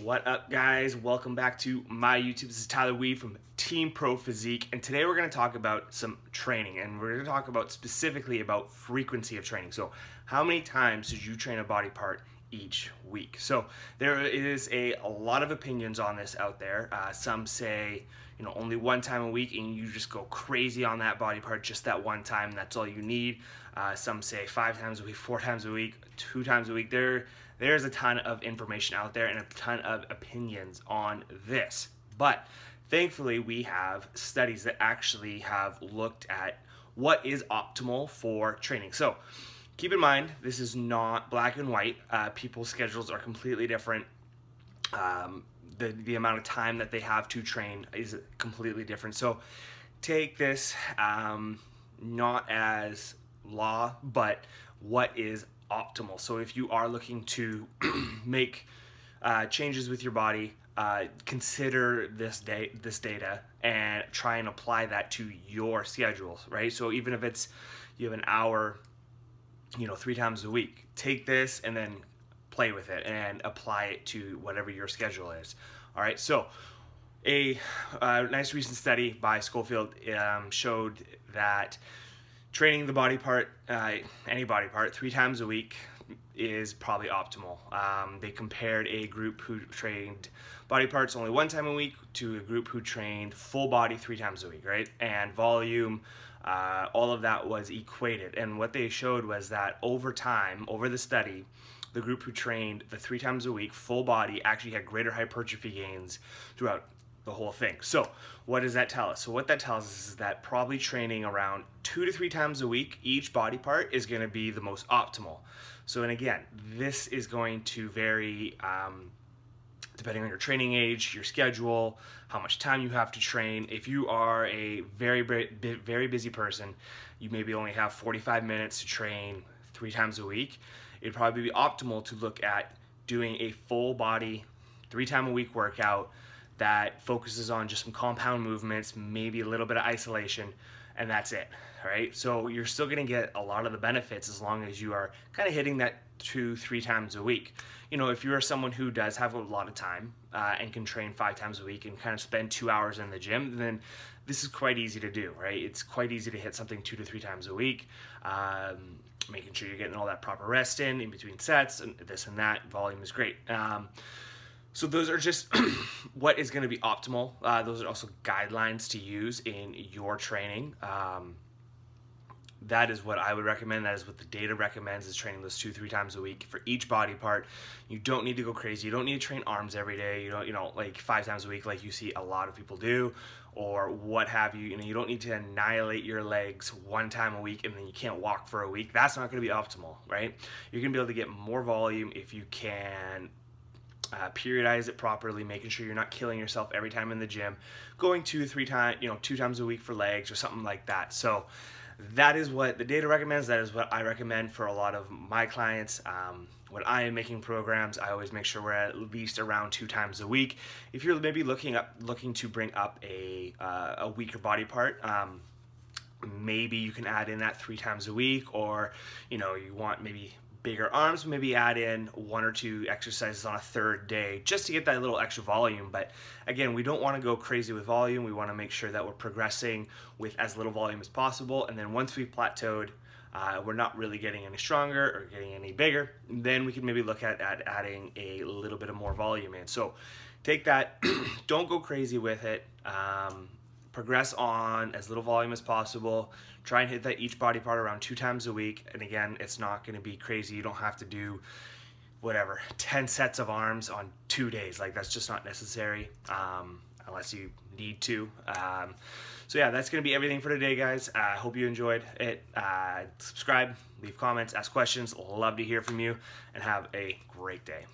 What up, guys? Welcome back to my YouTube. This is Tyler Weed from Team Pro Physique, and today we're going to talk about some training, and we're going to talk about specifically about frequency of training. So how many times should you train a body part each week? So there is a lot of opinions on this out there. Some say, you know, only one time a week and you just go crazy on that body part just that one time, that's all you need. Some say 5 times a week, 4 times a week, 2 times a week. There's a ton of information out there and a ton of opinions on this. But thankfully, we have studies that actually have looked at what is optimal for training. So keep in mind, this is not black and white. People's schedules are completely different. The amount of time that they have to train is completely different. So take this not as law, but what is optimal. So if you are looking to make changes with your body, consider this data and try and apply that to your schedules, right? So even if it's you have an hour, you know, 3 times a week, take this and then play with it and apply it to whatever your schedule is. All right, so a nice recent study by Schofield showed that training the body part, any body part, 3 times a week is probably optimal. They compared a group who trained body parts only 1 time a week to a group who trained full body 3 times a week, right? And volume, all of that was equated. And what they showed was that over time, over the study, the group who trained the 3 times a week full body actually had greater hypertrophy gains throughout the whole thing. So what does that tell us? So what that tells us is that probably training around 2 to 3 times a week each body part is going to be the most optimal. So, and again, this is going to vary depending on your training age, your schedule, how much time you have to train. If you are a very busy person, you maybe only have 45 minutes to train 3 times a week, it'd probably be optimal to look at doing a full body 3 times a week workout that focuses on just some compound movements, maybe a little bit of isolation, and that's it, right? So you're still gonna get a lot of the benefits as long as you are kind of hitting that 2-3 times a week. You know, if you're someone who does have a lot of time and can train 5 times a week and kind of spend 2 hours in the gym, then this is quite easy to do, right? It's quite easy to hit something 2 to 3 times a week. Making sure you're getting all that proper rest in between sets, and this and that, volume is great. So those are just what is going to be optimal. Those are also guidelines to use in your training. That is what I would recommend. That is what the data recommends, is training those 2-3 times a week for each body part. You don't need to go crazy. You don't need to train arms every day. You don't, you know, like 5 times a week like you see a lot of people do, or what have you. You know, you don't need to annihilate your legs 1 time a week and then you can't walk for a week. That's not going to be optimal, right? You're going to be able to get more volume if you can periodize it properly, making sure you're not killing yourself every time in the gym, going 2-3 times, you know, 2 times a week for legs or something like that. So that is what the data recommends. That is what I recommend for a lot of my clients. When I am making programs, I always make sure we're at least around 2 times a week. If you're maybe looking to bring up a weaker body part, maybe you can add in that 3 times a week, or you know, you want maybe bigger arms, maybe add in 1 or 2 exercises on a 3rd day just to get that little extra volume. But again, we don't want to go crazy with volume. We want to make sure that we're progressing with as little volume as possible, and then once we've plateaued, we're not really getting any stronger or getting any bigger, then we can maybe look at adding a little bit of more volume in. So take that, don't go crazy with it. Progress on as little volume as possible. Try and hit that each body part around 2 times a week. And again, it's not going to be crazy. You don't have to do whatever 10 sets of arms on 2 days. Like, that's just not necessary unless you need to. So yeah, that's going to be everything for today, guys. I hope you enjoyed it. Subscribe, leave comments, ask questions. Love to hear from you, and have a great day.